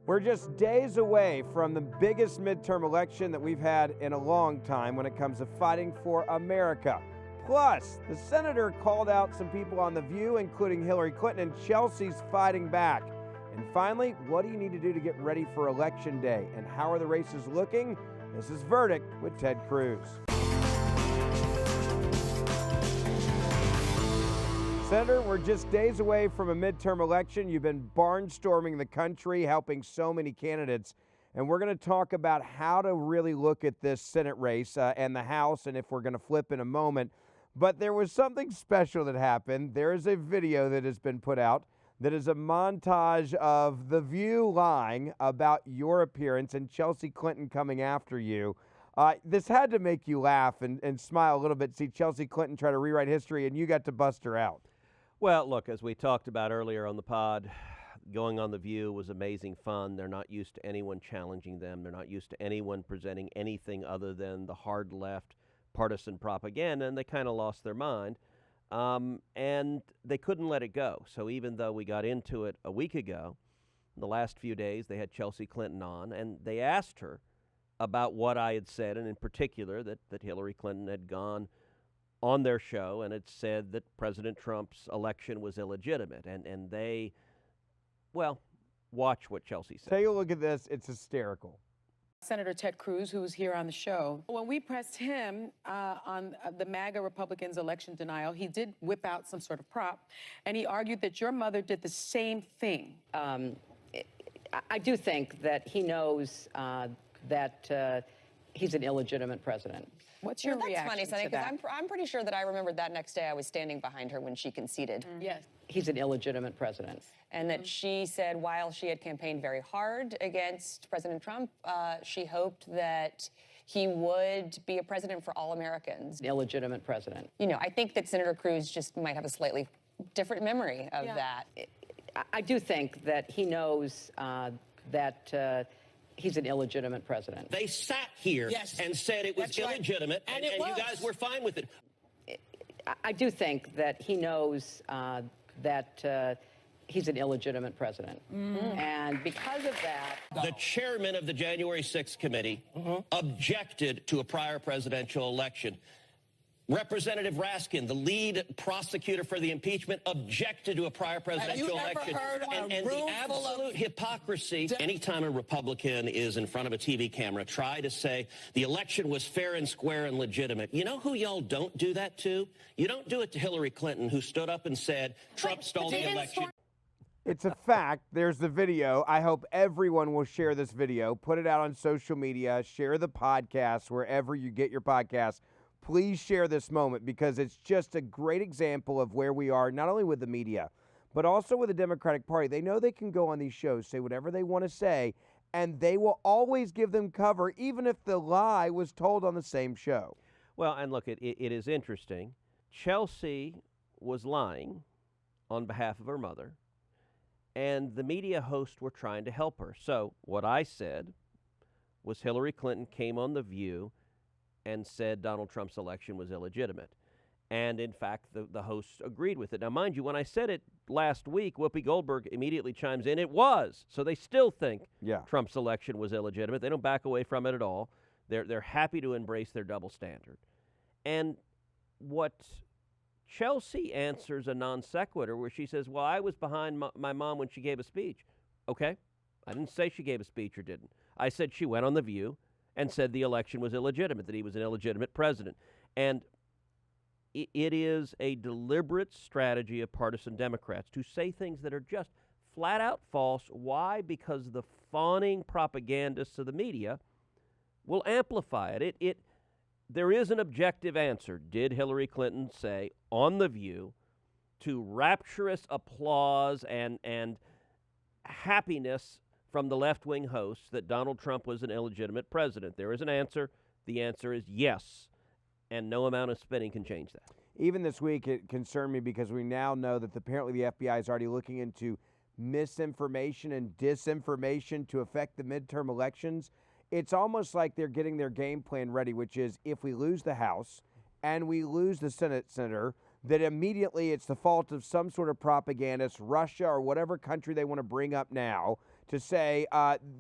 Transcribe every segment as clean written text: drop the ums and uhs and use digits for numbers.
We're just days away from the biggest midterm election that we've had in a long time when it comes to fighting for America. Plus, the senator called out some people on The View, including Hillary Clinton, and Chelsea's fighting back. And finally, what do you need to do to get ready for Election Day? And how are the races looking? This is Verdict with Ted Cruz. Senator, we're just days away from a midterm election. You've been barnstorming the country, helping so many candidates. And we're going to talk about how to really look at this Senate race and the House, and if we're going to flip in a moment. But there was something special that happened. There is a video that has been put out that is a montage of The View lying about your appearance and Chelsea Clinton coming after you. This had to make you laugh and smile a little bit, see Chelsea Clinton try to rewrite history, and you got to bust her out. Well, look, as we talked about earlier on the pod, going on The View was amazing fun. They're not used to anyone challenging them. They're not used to anyone presenting anything other than the hard left partisan propaganda, and they kind of lost their mind. And they couldn't let it go. So even though we got into it a week ago, the last few days they had Chelsea Clinton on, and they asked her about what I had said, and in particular that Hillary Clinton had gone on their show and had said that President Trump's election was illegitimate. And they, well, watch what Chelsea said. Take a look at this. It's hysterical. Senator Ted Cruz, who was here on the show, when we pressed him on the MAGA Republicans' election denial, he did whip out some sort of prop, and he argued that your mother did the same thing. I do think that he knows that he's an illegitimate president. What's your reaction funny, Sonny, to that? because I'm pretty sure that I remembered that next day I was standing behind her when she conceded. Yes. He's an illegitimate president. And that she said while she had campaigned very hard against President Trump, she hoped that he would be a president for all Americans. An illegitimate president. You know, I think that Senator Cruz just might have a slightly different memory of that. I do think that he knows that he's an illegitimate president. They sat here and said it was illegitimate, and you guys were fine with it. I do think that he knows that he's an illegitimate president. And because of that... The chairman of the January 6th committee objected to a prior presidential election. Representative Raskin, the lead prosecutor for the impeachment, objected to a prior presidential election. And the absolute hypocrisy, anytime a Republican is in front of a TV camera, try to say the election was fair and square and legitimate. You know who y'all don't do that to? You don't do it to Hillary Clinton, who stood up and said Trump stole the election. It's a fact. There's the video. I hope everyone will share this video, put it out on social media, share the podcast wherever you get your podcasts. Please share this moment because it's just a great example of where we are, not only with the media, but also with the Democratic Party. They know they can go on these shows, say whatever they want to say, and they will always give them cover, even if the lie was told on the same show. Well, and look, it is interesting. Chelsea was lying on behalf of her mother, and the media hosts were trying to help her. So what I said was Hillary Clinton came on The View and said Donald Trump's election was illegitimate. And in fact, the hosts agreed with it. Now, mind you, when I said it last week, Whoopi Goldberg immediately chimes in, it was. So they still think Trump's election was illegitimate. They don't back away from it at all. They're happy to embrace their double standard. And what Chelsea answers a non sequitur where she says, well, I was behind my mom when she gave a speech. Okay, I didn't say she gave a speech or didn't. I said she went on The View and said the election was illegitimate, that he was an illegitimate president. And it is a deliberate strategy of partisan Democrats to say things that are just flat out false. Why? Because the fawning propagandists of the media will amplify it. There is an objective answer. Did Hillary Clinton say on The View to rapturous applause and happiness from the left-wing hosts that Donald Trump was an illegitimate president? There is an answer. The answer is yes, and no amount of spinning can change that. Even this week, it concerned me because we now know that apparently the FBI is already looking into misinformation and disinformation to affect the midterm elections. It's almost like they're getting their game plan ready, which is if we lose the House and we lose the Senate, Senator, that immediately it's the fault of some sort of propagandist, Russia or whatever country they want to bring up now, to say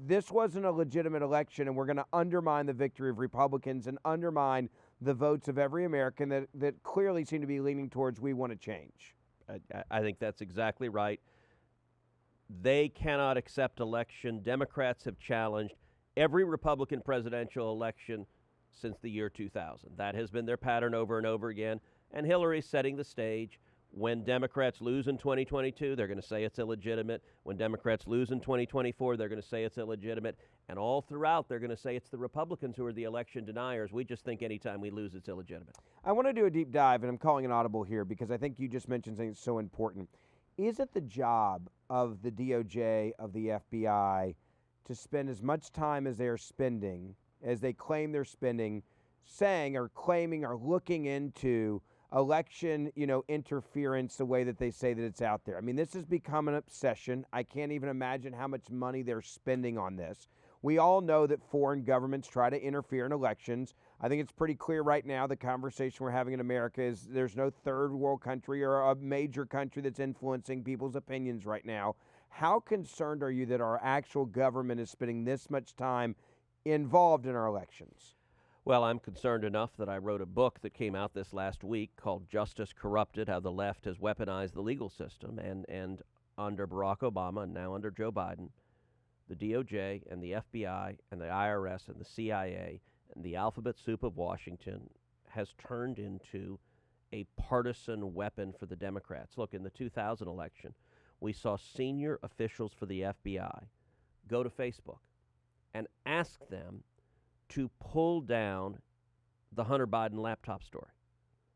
this wasn't a legitimate election and we're going to undermine the victory of Republicans and undermine the votes of every American that clearly seem to be leaning towards we want to change. I think that's exactly right. They cannot accept election. Democrats have challenged every Republican presidential election since the year 2000. That has been their pattern over and over again. And Hillary's setting the stage. When Democrats lose in 2022, they're going to say it's illegitimate. When Democrats lose in 2024, they're going to say it's illegitimate. And all throughout, they're going to say it's the Republicans who are the election deniers. We just think anytime we lose, it's illegitimate. I want to do a deep dive, and I'm calling an audible here because I think you just mentioned something so important. Is it the job of the DOJ, of the FBI, to spend as much time as they're spending, as they claim they're spending, saying or claiming or looking into election, interference the way that they say that it's out there? I mean, this has become an obsession. I can't even imagine how much money they're spending on this. We all know that foreign governments try to interfere in elections. I think it's pretty clear right now the conversation we're having in America is there's no third world country or a major country that's influencing people's opinions right now. How concerned are you that our actual government is spending this much time involved in our elections? Well, I'm concerned enough that I wrote a book that came out this last week called Justice Corrupted, How the Left Has Weaponized the Legal System. And under Barack Obama and now under Joe Biden, the DOJ and the FBI and the IRS and the CIA and the alphabet soup of Washington has turned into a partisan weapon for the Democrats. Look, in the 2000 election, we saw senior officials for the FBI go to Facebook and ask them to pull down the Hunter Biden laptop story.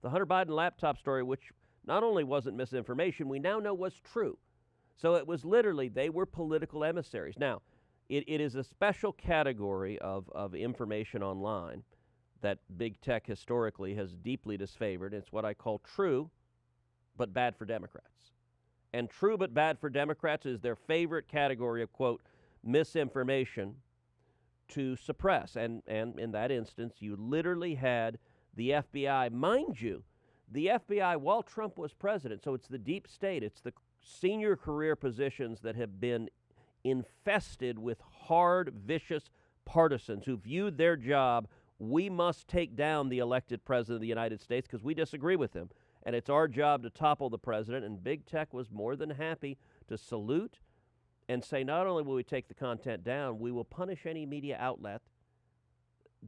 The Hunter Biden laptop story, which not only wasn't misinformation, we now know was true. So it was literally, they were political emissaries. Now, it is a special category of information online that big tech historically has deeply disfavored. It's what I call true but bad for Democrats. And true but bad for Democrats is their favorite category of, quote, misinformation to suppress. And in that instance, you literally had the FBI, mind you, the FBI while Trump was president. So it's the deep state. It's the senior career positions that have been infested with hard, vicious partisans who viewed their job, we must take down the elected president of the United States because we disagree with him. And it's our job to topple the president. And big tech was more than happy to salute and say, not only will we take the content down, we will punish any media outlet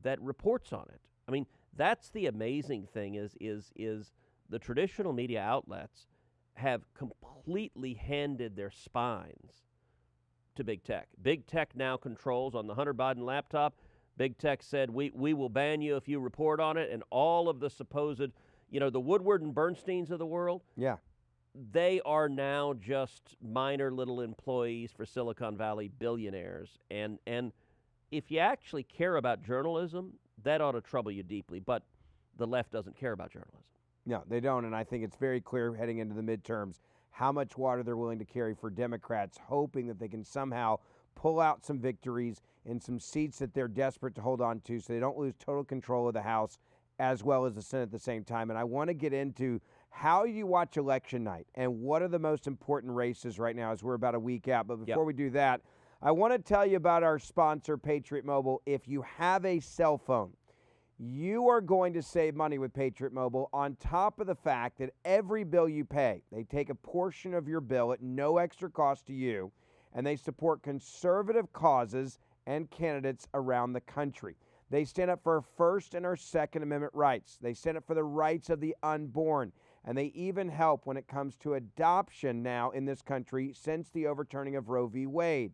that reports on it. I mean, that's the amazing thing is the traditional media outlets have completely handed their spines to big tech. Big tech now controls on the Hunter Biden laptop. Big tech said, we will ban you if you report on it, and all of the supposed, the Woodward and Bernsteins of the world. Yeah. They are now just minor little employees for Silicon Valley billionaires. And if you actually care about journalism, that ought to trouble you deeply. But the left doesn't care about journalism. No, they don't. And I think it's very clear heading into the midterms how much water they're willing to carry for Democrats, hoping that they can somehow pull out some victories in some seats that they're desperate to hold on to so they don't lose total control of the House as well as the Senate at the same time. And I want to get into how you watch election night and what are the most important races right now as we're about a week out. But before we do that, I want to tell you about our sponsor, Patriot Mobile. If you have a cell phone, you are going to save money with Patriot Mobile on top of the fact that every bill you pay, they take a portion of your bill at no extra cost to you, and they support conservative causes and candidates around the country. They stand up for our First and our Second Amendment rights. They stand up for the rights of the unborn. And they even help when it comes to adoption now in this country since the overturning of Roe v. Wade.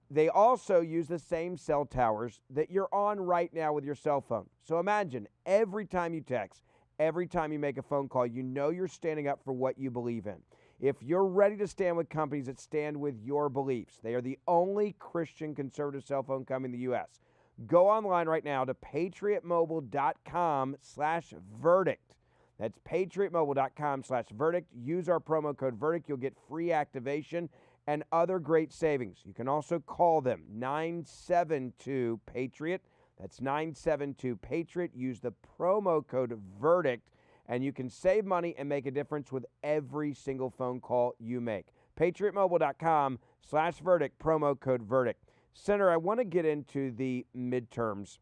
They also use the same cell towers that you're on right now with your cell phone. So imagine every time you text, every time you make a phone call, you know you're standing up for what you believe in. If you're ready to stand with companies that stand with your beliefs, they are the only Christian conservative cell phone company in the U.S. Go online right now to patriotmobile.com/verdict. That's patriotmobile.com/verdict. Use our promo code verdict. You'll get free activation and other great savings. You can also call them 972-PATRIOT. That's 972-PATRIOT. Use the promo code verdict, and you can save money and make a difference with every single phone call you make. PatriotMobile.com/verdict, promo code verdict. Senator, I want to get into the midterms,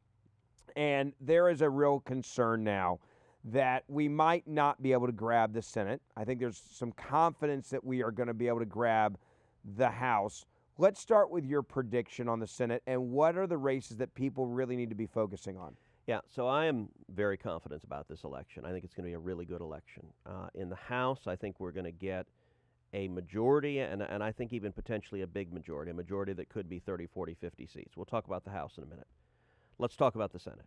and there is a real concern now that we might not be able to grab the Senate. I think there's some confidence that we are going to be able to grab the House. Let's start with your prediction on the Senate, and what are the races that people really need to be focusing on? Yeah, so I am very confident about this election. I think it's going to be a really good election. In the House, I think we're going to get a majority, and I think even potentially a big majority, a majority that could be 30, 40, 50 seats. We'll talk about the House in a minute. Let's talk about the Senate.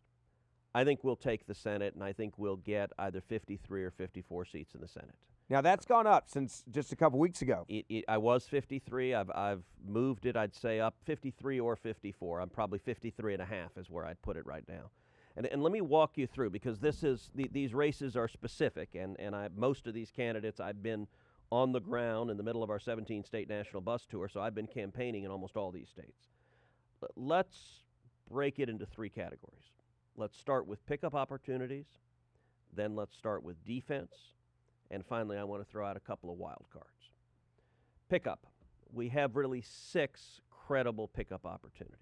I think we'll take the Senate, and I think we'll get either 53 or 54 seats in the Senate. Now, that's gone up since just a couple weeks ago. I was 53. I've moved it, I'd say, up 53 or 54. I'm probably 53 and a half is where I'd put it right now. And let me walk you through, because these races are specific, and most of these candidates, I've been on the ground in the middle of our 17-state national bus tour, so I've been campaigning in almost all these states. Let's break it into three categories. Let's start with pickup opportunities, then let's start with defense, and finally I want to throw out a couple of wild cards. Pickup. We have really 6 credible pickup opportunities.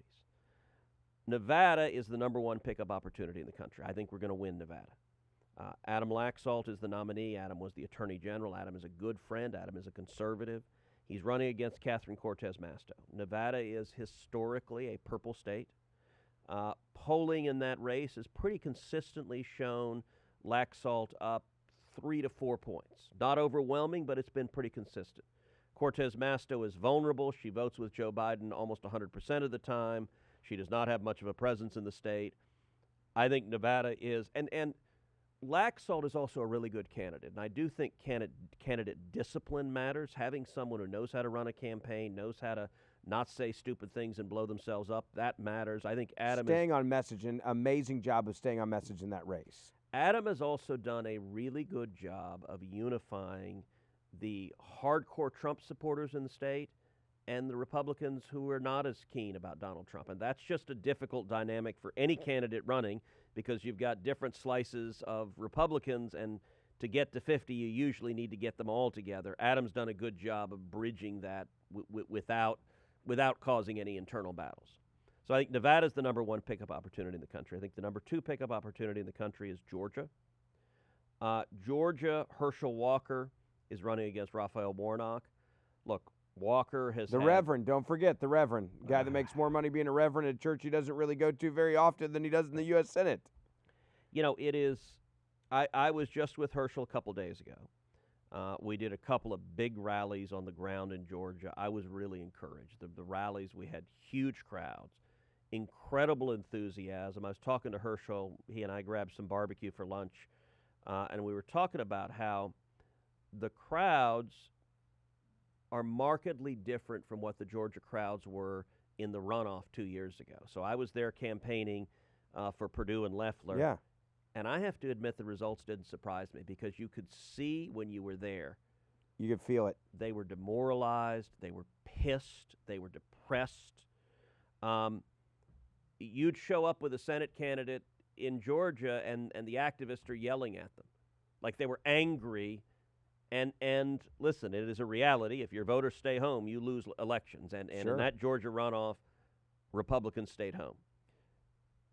Nevada is the #1 pickup opportunity in the country. I think we're going to win Nevada. Adam Laxalt is the nominee. Adam was the Attorney General. Adam is a good friend. Adam is a conservative. He's running against Catherine Cortez Masto. Nevada is historically a purple state. Polling in that race has pretty consistently shown Laxalt up 3 to 4 points. Not overwhelming, but it's been pretty consistent. Cortez Masto is vulnerable. She votes with Joe Biden almost 100% of the time. She does not have much of a presence in the state. I think Nevada is, and Laxalt is also a really good candidate, and I do think candidate discipline matters. Having someone who knows how to run a campaign, knows how to not say stupid things and blow themselves up, that matters. I think Adam staying on message, an amazing job of staying on message in that race. Adam has also done a really good job of unifying the hardcore Trump supporters in the state and the Republicans who are not as keen about Donald Trump. And that's just a difficult dynamic for any candidate running, because you've got different slices of Republicans, and to get to 50, you usually need to get them all together. Adam's done a good job of bridging that without causing any internal battles. So I think Nevada's the #1 pickup opportunity in the country. I think the #2 pickup opportunity in the country is Georgia. Georgia, Herschel Walker is running against Raphael Warnock. Look, Walker has the Reverend, don't forget the Reverend, guy that makes more money being a Reverend at a church he doesn't really go to very often than he does in the U.S. Senate. You know, it is, I was just with Herschel a couple days ago. We did a couple of big rallies on the ground in Georgia. I was really encouraged. The rallies, we had huge crowds, incredible enthusiasm. I was talking to Herschel. He and I grabbed some barbecue for lunch, and we were talking about how the crowds are markedly different from what the Georgia crowds were in the runoff 2 years ago. So I was there campaigning for Perdue and Loeffler. Yeah. And I have to admit the results didn't surprise me, because you could see when you were there. You could feel it. They were demoralized. They were pissed. They were depressed. You'd show up with a Senate candidate in Georgia, and the activists are yelling at them like they were angry. And listen, it is a reality. If your voters stay home, you lose elections. And Sure. in that Georgia runoff, Republicans stayed home.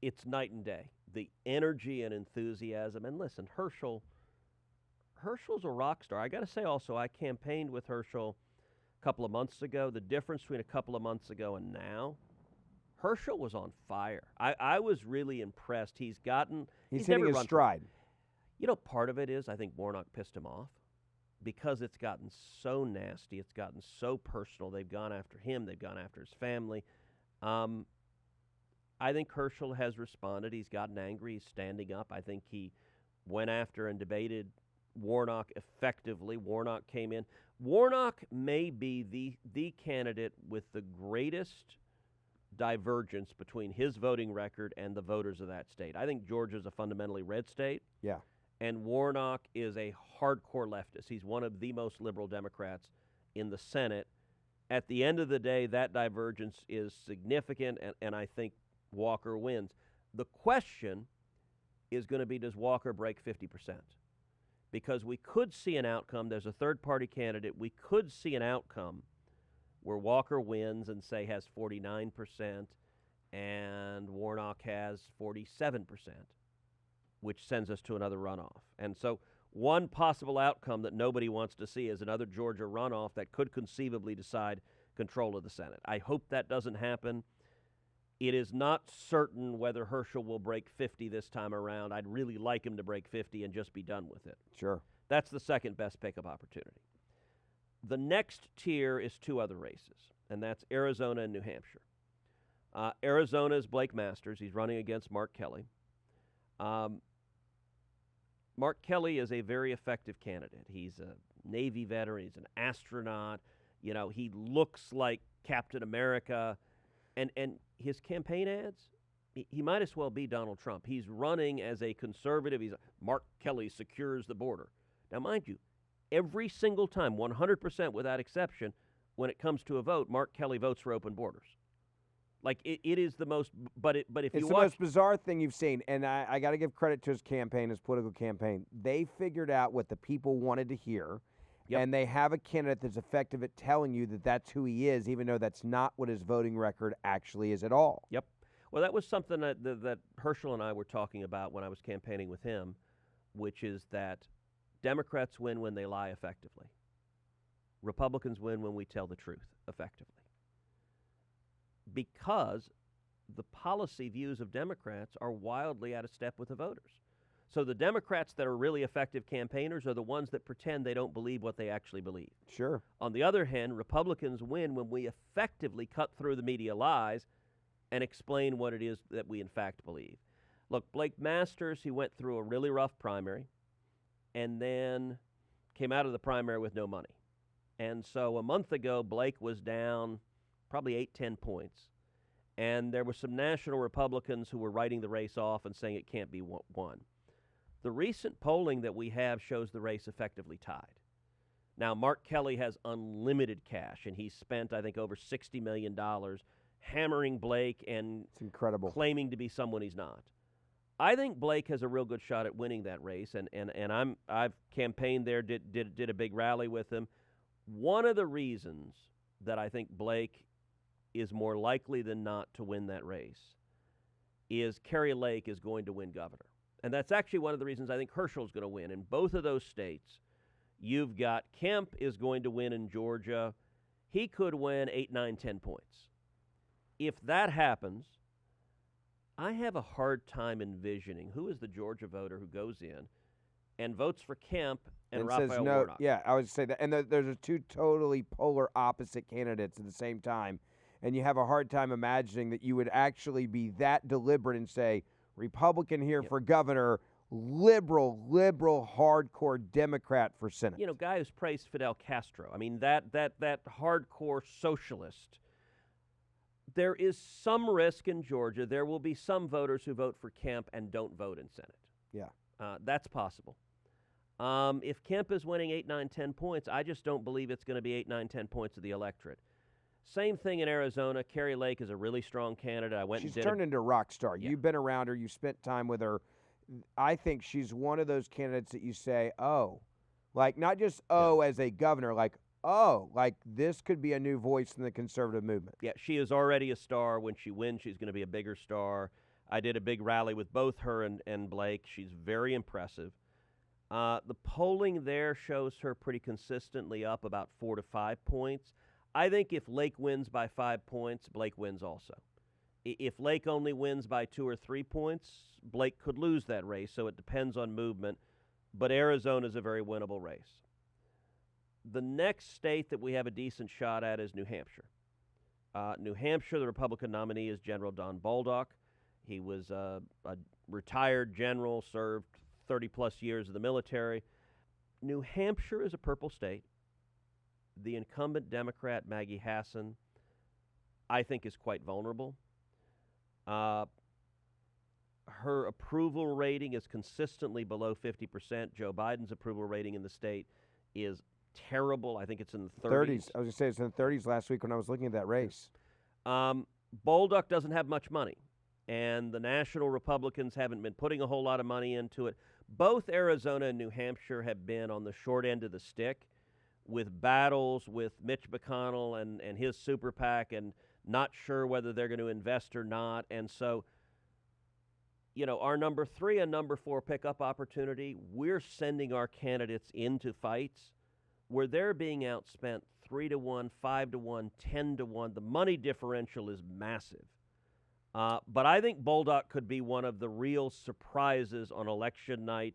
It's night and day. The energy and enthusiasm. And listen, Herschel's a rock star. I got to say also, I campaigned with Herschel a couple of months ago. The difference between a couple of months ago and now, Herschel was on fire. I was really impressed. He's hitting his stride. You know, part of it is I think Warnock pissed him off, because it's gotten so nasty, it's gotten so personal. They've gone after him, they've gone after his family. I think Herschel has responded. He's gotten angry, he's standing up. I think he went after and debated Warnock effectively. Warnock came in. Warnock may be the candidate with the greatest divergence between his voting record and the voters of that state. I think Georgia's a fundamentally red state. Yeah. And Warnock is a hardcore leftist. He's one of the most liberal Democrats in the Senate. At the end of the day, that divergence is significant, and I think Walker wins. The question is going to be, does Walker break 50%? because we could see an outcome. There's a third-party candidate. We could see an outcome where Walker wins and, say, has 49%, and Warnock has 47%, which sends us to another runoff. And so one possible outcome that nobody wants to see is another Georgia runoff that could conceivably decide control of the Senate. I hope that doesn't happen. It is not certain whether Herschel will break 50 this time around. I'd really like him to break 50 and just be done with it. Sure. That's the second best pickup opportunity. The next tier is two other races, and that's Arizona and New Hampshire. Arizona is Blake Masters. He's running against Mark Kelly. Mark Kelly is a very effective candidate. He's a Navy veteran. He's an astronaut. You know, he looks like Captain America. And his campaign ads, he might as well be Donald Trump. He's running as a conservative. He's Mark Kelly secures the border. Now, mind you, every single time, 100% without exception, when it comes to a vote, Mark Kelly votes for open borders. Like, it is the most, but if it's you the watch, most bizarre thing you've seen, and I got to give credit to his campaign, his political campaign. They figured out what the people wanted to hear, and they have a candidate that's effective at telling you that that's who he is, even though that's not what his voting record actually is at all. Yep. Well, that was something that Herschel and I were talking about when I was campaigning with him, which is that Democrats win when they lie effectively. Republicans win when we tell the truth effectively. Because the policy views of Democrats are wildly out of step with the voters. So the Democrats that are really effective campaigners are the ones that pretend they don't believe what they actually believe. Sure. On the other hand, Republicans win when we effectively cut through the media lies and explain what it is that we in fact believe. Look, Blake Masters, he went through a really rough primary and then came out of the primary with no money. And so a month ago, Blake was down probably 8-10 points. And there were some national Republicans who were writing the race off and saying it can't be won. The recent polling that we have shows the race effectively tied. Now, Mark Kelly has unlimited cash, and he's spent, I think, over $60 million hammering Blake and it's incredible, claiming to be someone he's not. I think Blake has a real good shot at winning that race, and I've campaigned there, did a big rally with him. One of the reasons that I think Blake is more likely than not to win that race is Kari Lake is going to win governor. And that's actually one of the reasons I think Herschel's going to win. In both of those states, you've got Kemp is going to win in Georgia. He could win 8, 9, 10 points. If that happens, I have a hard time envisioning who is the Georgia voter who goes in and votes for Kemp and Raphael says no. Warnock. Yeah, I would say that. And there's two totally polar opposite candidates at the same time. And you have a hard time imagining that you would actually be that deliberate and say, Republican here for governor, liberal, hardcore Democrat for Senate. You know, guy who's praised Fidel Castro. I mean, that hardcore socialist. There is some risk in Georgia. There will be some voters who vote for Kemp and don't vote in Senate. Yeah. That's possible. If Kemp is winning 8, 9, 10 points, I just don't believe it's going to be 8, 9, 10 points of the electorate. Same thing in Arizona. Kari Lake is a really strong candidate. She's turned into a rock star. Yeah. You've been around her. You've spent time with her. I think she's one of those candidates that you say, oh, like not just as a governor, like, oh, like this could be a new voice in the conservative movement. Yeah, she is already a star. When she wins, she's going to be a bigger star. I did a big rally with both her and Blake. She's very impressive. The polling there shows her pretty consistently up about 4 to 5 points. I think if Lake wins by 5 points, Blake wins also. If Lake only wins by 2 or 3 points, Blake could lose that race, so it depends on movement. But Arizona is a very winnable race. The next state that we have a decent shot at is New Hampshire. New Hampshire, the Republican nominee is General Don Baldock. He was a retired general, served 30-plus years in the military. New Hampshire is a purple state. The incumbent Democrat, Maggie Hassan, I think is quite vulnerable. Her approval rating is consistently below 50%. Joe Biden's approval rating in the state is terrible. I think it's in the 30s. I was going to say it's in the 30s last week when I was looking at that race. Baldock doesn't have much money. and the national Republicans haven't been putting a whole lot of money into it. Both Arizona and New Hampshire have been on the short end of the stick with battles with Mitch McConnell and his super PAC, and not sure whether they're going to invest or not. And so, you know, our number 3 and number 4 pickup opportunity, we're sending our candidates into fights where they're being outspent 3-1, 5-1, 10-1. The money differential is massive. But I think Bolduc could be one of the real surprises on election night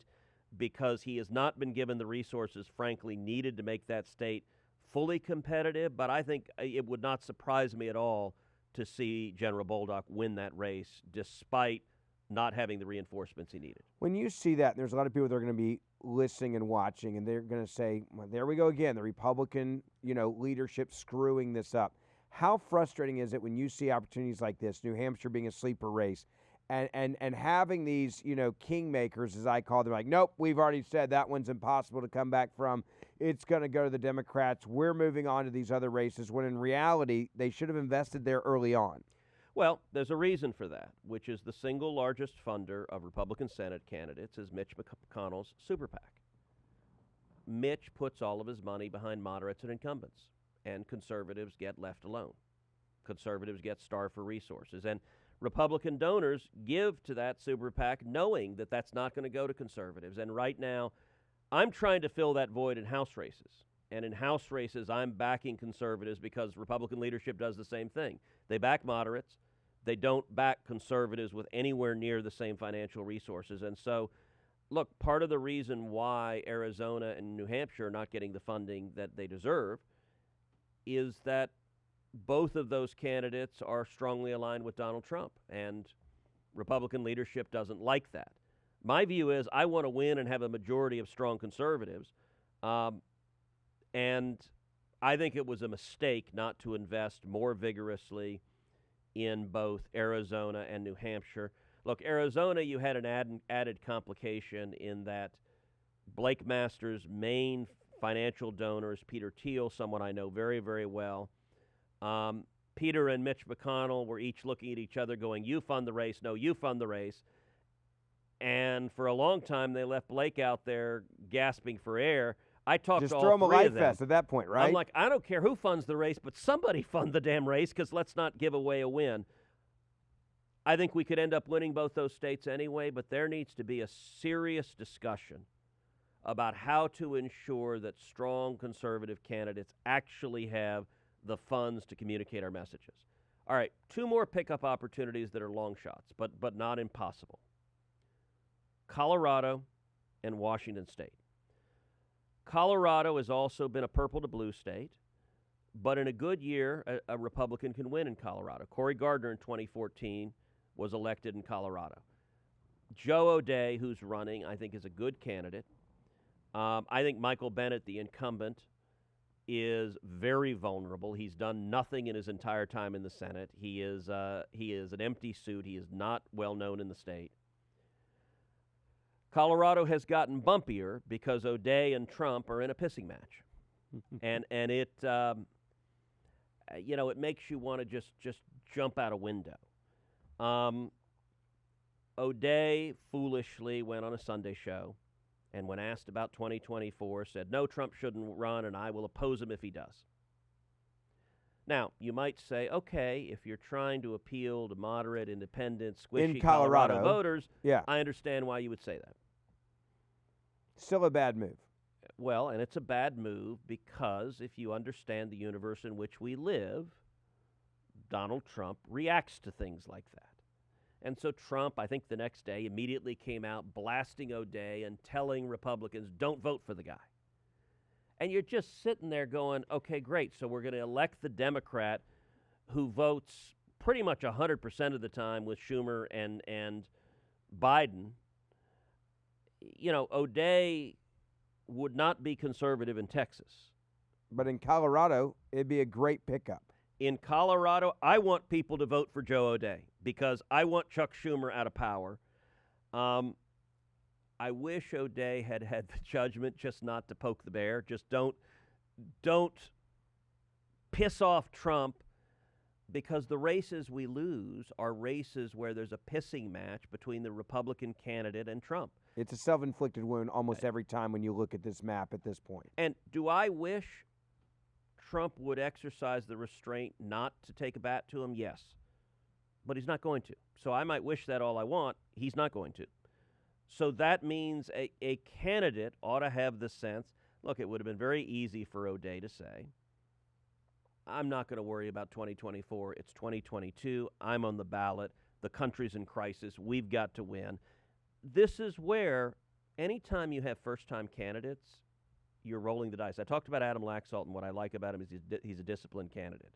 because he has not been given the resources, frankly, needed to make that state fully competitive. But I think it would not surprise me at all to see General Bolduc win that race despite not having the reinforcements he needed. When you see that, there's a lot of people that are going to be listening and watching, and they're going to say, well, there we go again, the Republican, leadership screwing this up. How frustrating is it when you see opportunities like this, New Hampshire being a sleeper race, and having these, kingmakers, as I call them, like, nope, we've already said that one's impossible to come back from. It's going to go to the Democrats. We're moving on to these other races, when in reality, they should have invested there early on. Well, there's a reason for that, which is the single largest funder of Republican Senate candidates is Mitch McConnell's super PAC. Mitch puts all of his money behind moderates and incumbents, and conservatives get left alone. Conservatives get starved for resources, and Republican donors give to that super PAC knowing that that's not going to go to conservatives. And right now, I'm trying to fill that void in House races. And in House races, I'm backing conservatives because Republican leadership does the same thing. They back moderates. They don't back conservatives with anywhere near the same financial resources. And so, look, part of the reason why Arizona and New Hampshire are not getting the funding that they deserve is that both of those candidates are strongly aligned with Donald Trump, and Republican leadership doesn't like that. My view is I want to win and have a majority of strong conservatives, and I think it was a mistake not to invest more vigorously in both Arizona and New Hampshire. Look, Arizona, you had an added complication in that Blake Masters' main financial donor is Peter Thiel, someone I know very, very well. Peter and Mitch McConnell were each looking at each other going, you fund the race, no, you fund the race. And for a long time, they left Blake out there gasping for air. I talked Just to throw all him a three life of them. vest at that point, right? I'm like, I don't care who funds the race, but somebody fund the damn race because let's not give away a win. I think we could end up winning both those states anyway, but there needs to be a serious discussion about how to ensure that strong conservative candidates actually have the funds to communicate our messages. All right, 2 more pickup opportunities that are long shots, but not impossible. Colorado and Washington State. Colorado has also been a purple to blue state, but in a good year, a Republican can win in Colorado. Cory Gardner in 2014 was elected in Colorado. Joe O'Dea, who's running, I think is a good candidate. I think Michael Bennet, the incumbent, is very vulnerable. He's done nothing in his entire time in the Senate. He is an empty suit. He is not well known in the state. Colorado has gotten bumpier because O'Dea and Trump are in a pissing match, and it it makes you want to just jump out a window. O'Dea foolishly went on a Sunday show, and when asked about 2024, said, no, Trump shouldn't run, and I will oppose him if he does. Now, you might say, okay, if you're trying to appeal to moderate, independent, squishy In Colorado voters, yeah. I understand why you would say that. Still a bad move. Well, and it's a bad move because if you understand the universe in which we live, Donald Trump reacts to things like that. And so Trump, I think the next day, immediately came out blasting O'Dea and telling Republicans, don't vote for the guy. And you're just sitting there going, okay, great, so we're going to elect the Democrat who votes pretty much 100% of the time with Schumer and Biden. You know, O'Dea would not be conservative in Texas. But in Colorado, it'd be a great pickup. In Colorado, I want people to vote for Joe O'Dea because I want Chuck Schumer out of power. I wish O'Dea had had the judgment just not to poke the bear. Just don't piss off Trump because the races we lose are races where there's a pissing match between the Republican candidate and Trump. It's a self-inflicted wound almost every time when you look at this map at this point. And do I wish Trump would exercise the restraint not to take a bat to him? Yes. But he's not going to. So I might wish that all I want. He's not going to. So that means a candidate ought to have the sense, look, it would have been very easy for O'Day to say, I'm not going to worry about 2024. It's 2022. I'm on the ballot. The country's in crisis. We've got to win. This is where anytime you have first-time candidates, you're rolling the dice. I talked about Adam Laxalt, and what I like about him is he's a disciplined candidate.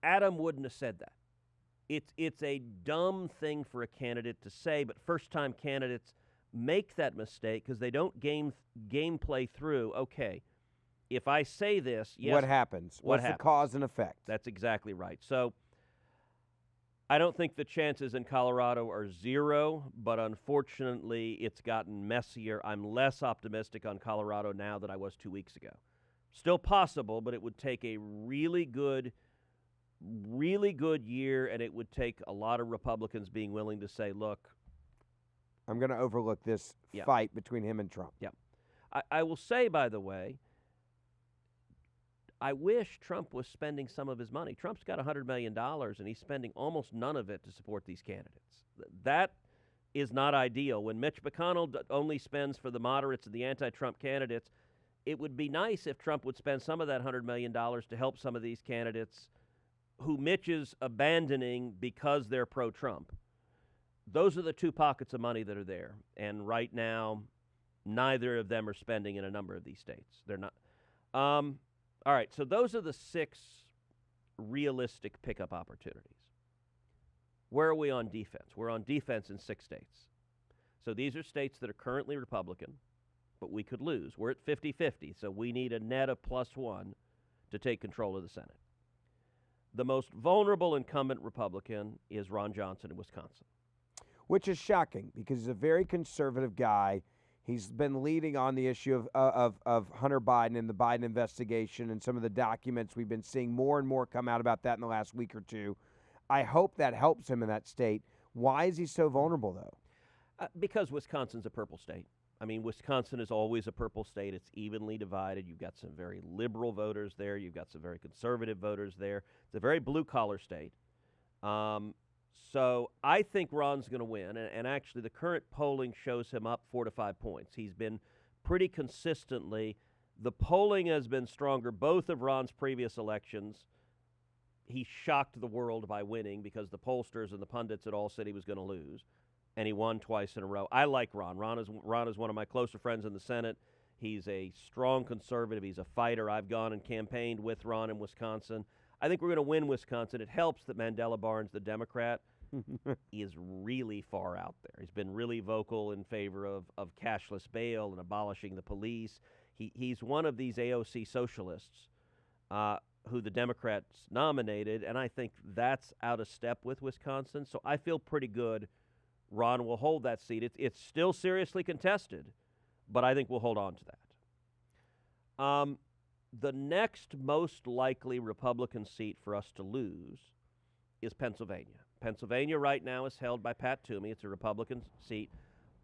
Adam wouldn't have said that. It's a dumb thing for a candidate to say, but first-time candidates make that mistake because they don't gameplay through, okay, if I say this, yes. What happens? What's the cause and effect? That's exactly right. So I don't think the chances in Colorado are zero, but unfortunately it's gotten messier. I'm less optimistic on Colorado now than I was 2 weeks ago. Still possible, but it would take a really good year, and it would take a lot of Republicans being willing to say, look, I'm going to overlook this fight between him and Trump. Yeah. I will say, by the way, I wish Trump was spending some of his money. Trump's got $100 million, and he's spending almost none of it to support these candidates. That is not ideal. When Mitch McConnell only spends for the moderates and the anti-Trump candidates, it would be nice if Trump would spend some of that $100 million to help some of these candidates who Mitch is abandoning because they're pro-Trump. Those are the two pockets of money that are there. And right now, neither of them are spending in a number of these states. They're not. All right, so those are the 6 realistic pickup opportunities. Where are we on defense? We're on defense in 6 states. So these are states that are currently Republican, but we could lose. We're at 50-50, so we need a net of +1 to take control of the Senate. The most vulnerable incumbent Republican is Ron Johnson in Wisconsin. Which is shocking because he's a very conservative guy. He's been leading on the issue of Hunter Biden and the Biden investigation and some of the documents. We've been seeing more and more come out about that in the last week or two. I hope that helps him in that state. Why is he so vulnerable, though? Because Wisconsin's a purple state. I mean, Wisconsin is always a purple state. It's evenly divided. You've got some very liberal voters there. You've got some very conservative voters there. It's a very blue-collar state. So I think Ron's going to win, and actually the current polling shows him up 4 to 5 points. He's been pretty consistently. The polling has been stronger both of Ron's previous elections. He shocked the world by winning because the pollsters and the pundits had all said he was going to lose, and he won twice in a row. I like Ron. Ron is one of my closer friends in the Senate. He's a strong conservative. He's a fighter. I've gone and campaigned with Ron in Wisconsin. I think we're going to win Wisconsin. It helps that Mandela Barnes, the Democrat, is really far out there. He's been really vocal in favor of cashless bail and abolishing the police. He's one of these AOC socialists who the Democrats nominated, and I think that's out of step with Wisconsin. So I feel pretty good Ron will hold that seat. It's still seriously contested, but I think we'll hold on to that. The next most likely Republican seat for us to lose is Pennsylvania. Pennsylvania right now is held by Pat Toomey. It's a Republican seat.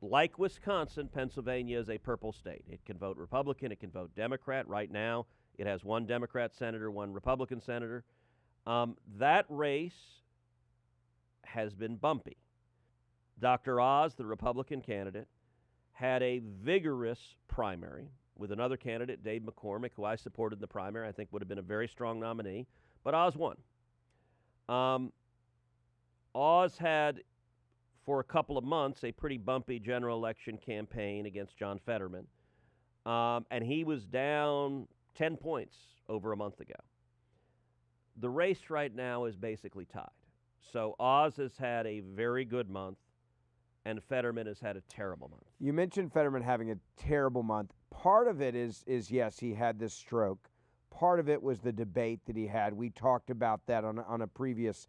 Like Wisconsin, Pennsylvania is a purple state. It can vote Republican. It can vote Democrat. Right now, it has 1 Democrat senator, 1 Republican senator. That race has been bumpy. Dr. Oz, the Republican candidate, had a vigorous primary with another candidate, Dave McCormick, who I supported in the primary. I think would have been a very strong nominee. But Oz won. Oz had, for a couple of months, a pretty bumpy general election campaign against John Fetterman. And he was down 10 points over a month ago. The race right now is basically tied. So Oz has had a very good month, and Fetterman has had a terrible month. You mentioned Fetterman having a terrible month. Part of it is yes, he had this stroke. Part of it was the debate that he had. We talked about that on a previous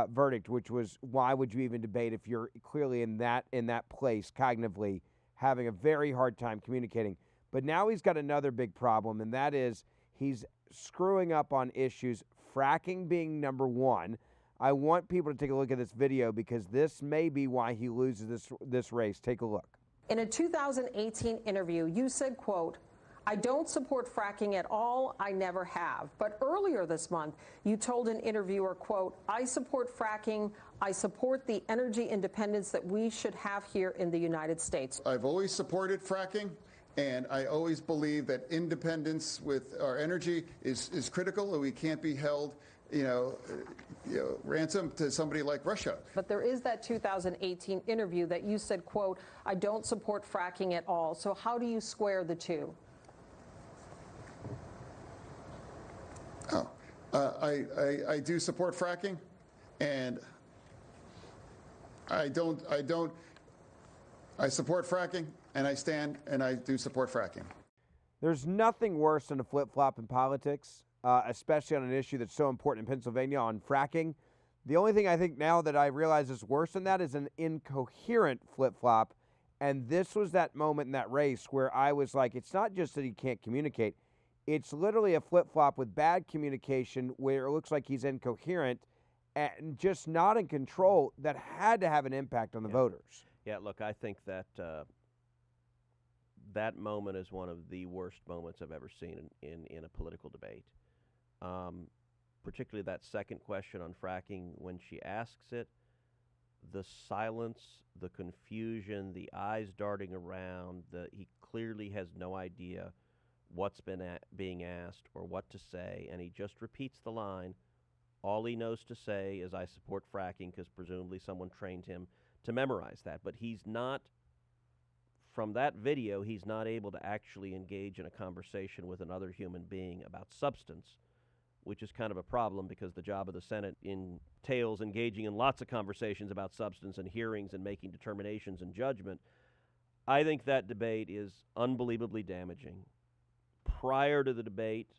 verdict, which was, why would you even debate if you're clearly in that place cognitively, having a very hard time communicating. But now he's got another big problem, and that is he's screwing up on issues, fracking being number one. I want people to take a look at this video because this may be why he loses this race. Take a look. In a 2018 interview, you said, quote, "I don't support fracking at all. I never have." But earlier this month, you told an interviewer, quote, "I support fracking. I support the energy independence that we should have here in the United States." I've always supported fracking, and I always believe that independence with our energy is critical, and we can't be held ransom to somebody like Russia. But there is that 2018 interview that you said, quote, "I don't support fracking at all." So how do you square the two? I do support fracking, and I support fracking, and I stand and I do support fracking. There's nothing worse than a flip-flop in politics, especially on an issue that's so important in Pennsylvania on fracking. The only thing I think now that I realize is worse than that is an incoherent flip-flop, and this was that moment in that race where I was like, it's not just that he can't communicate, it's literally a flip-flop with bad communication where it looks like he's incoherent and just not in control that had to have an impact on the voters. Yeah, look, I think that that moment is one of the worst moments I've ever seen in a political debate. Particularly that second question on fracking, when she asks it, the silence, the confusion, the eyes darting around, he clearly has no idea what's being asked or what to say, and he just repeats the line. All he knows to say is, "I support fracking," because presumably someone trained him to memorize that. But he's not, from that video, he's not able to actually engage in a conversation with another human being about substance, which is kind of a problem because the job of the Senate entails engaging in lots of conversations about substance and hearings and making determinations and judgment. I think that debate is unbelievably damaging. Prior to the debate,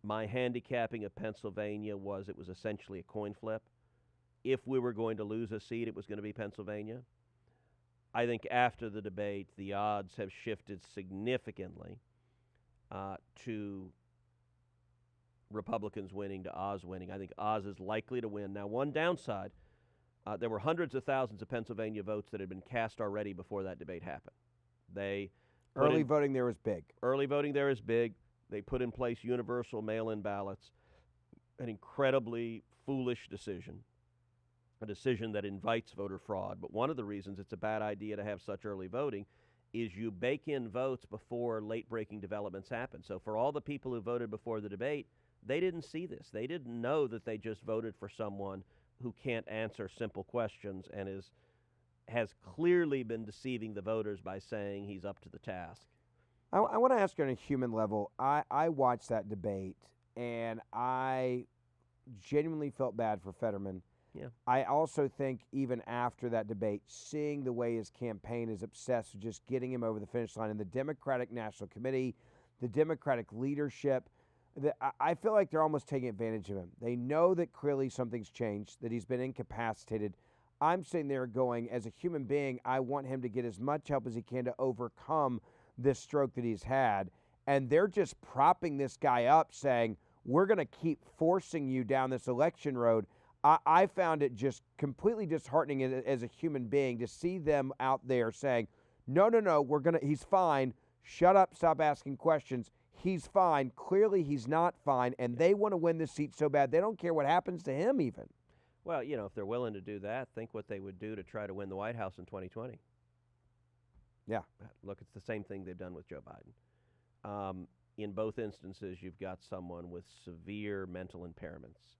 my handicapping of Pennsylvania was it was essentially a coin flip. If we were going to lose a seat, it was going to be Pennsylvania. I think after the debate, the odds have shifted significantly to Republicans winning, to Oz winning. I think Oz is likely to win. Now, one downside, there were hundreds of thousands of Pennsylvania votes that had been cast already before that debate happened. Early voting there was big. Early voting there is big. They put in place universal mail-in ballots, an incredibly foolish decision, a decision that invites voter fraud. But one of the reasons it's a bad idea to have such early voting is you bake in votes before late-breaking developments happen. So for all the people who voted before the debate, they didn't see this. They didn't know that they just voted for someone who can't answer simple questions and has clearly been deceiving the voters by saying he's up to the task. I want to ask you on a human level, I watched that debate, and I genuinely felt bad for Fetterman. Yeah. I also think even after that debate, seeing the way his campaign is obsessed with just getting him over the finish line, and the Democratic National Committee, the Democratic leadership, I feel like they're almost taking advantage of him. They know that clearly something's changed, that he's been incapacitated. I'm sitting there going, as a human being, I want him to get as much help as he can to overcome this stroke that he's had. And they're just propping this guy up, saying, we're going to keep forcing you down this election road. I found it just completely disheartening as a human being to see them out there saying, no, he's fine. Shut up, stop asking questions. He's fine. Clearly he's not fine, and they want to win this seat so bad they don't care what happens to him even. Well, if they're willing to do that, think what they would do to try to win the White House in 2020. Yeah. Look, it's the same thing they've done with Joe Biden. In both instances, you've got someone with severe mental impairments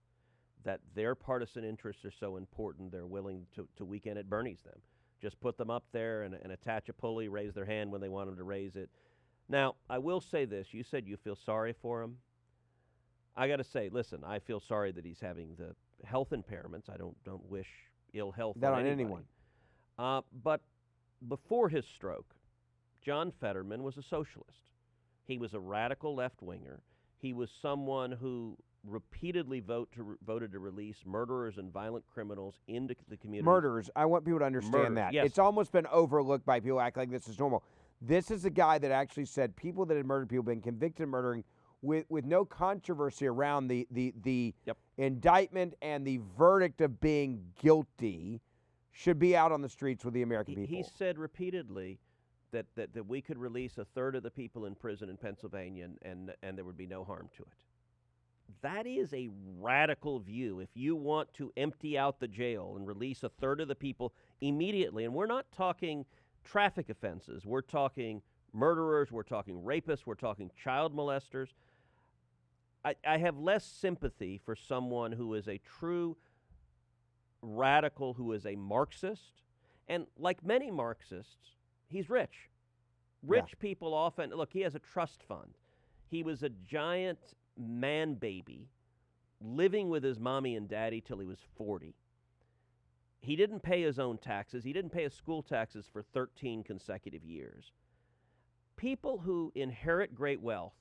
that their partisan interests are so important they're willing to weekend at Bernie's them. Just put them up there and attach a pulley, raise their hand when they want them to raise it. Now, I will say this. You said you feel sorry for him. I got to say, listen, I feel sorry that he's having the health impairments. I don't wish ill health on anyone. But before his stroke, John Fetterman was a socialist. He was a radical left-winger. He was someone who repeatedly voted to release murderers and violent criminals into the community. Murderers. I want people to understand that. Yes. It's almost been overlooked by people who act like this is normal. This is a guy that actually said people that had murdered people, been convicted of murdering, with no controversy around the Yep. indictment and the verdict of being guilty, should be out on the streets with the American people. He said repeatedly that we could release a third of the people in prison in Pennsylvania and there would be no harm to it. That is a radical view. If you want to empty out the jail and release a third of the people immediately, and we're not talking traffic offenses, we're talking murderers, we're talking rapists, we're talking child molesters. I have less sympathy for someone who is a true radical, who is a Marxist. And like many Marxists, he's rich. Rich people often, look, he has a trust fund. He was a giant man baby living with his mommy and daddy till he was 40. He didn't pay his own taxes. He didn't pay his school taxes for 13 consecutive years. People who inherit great wealth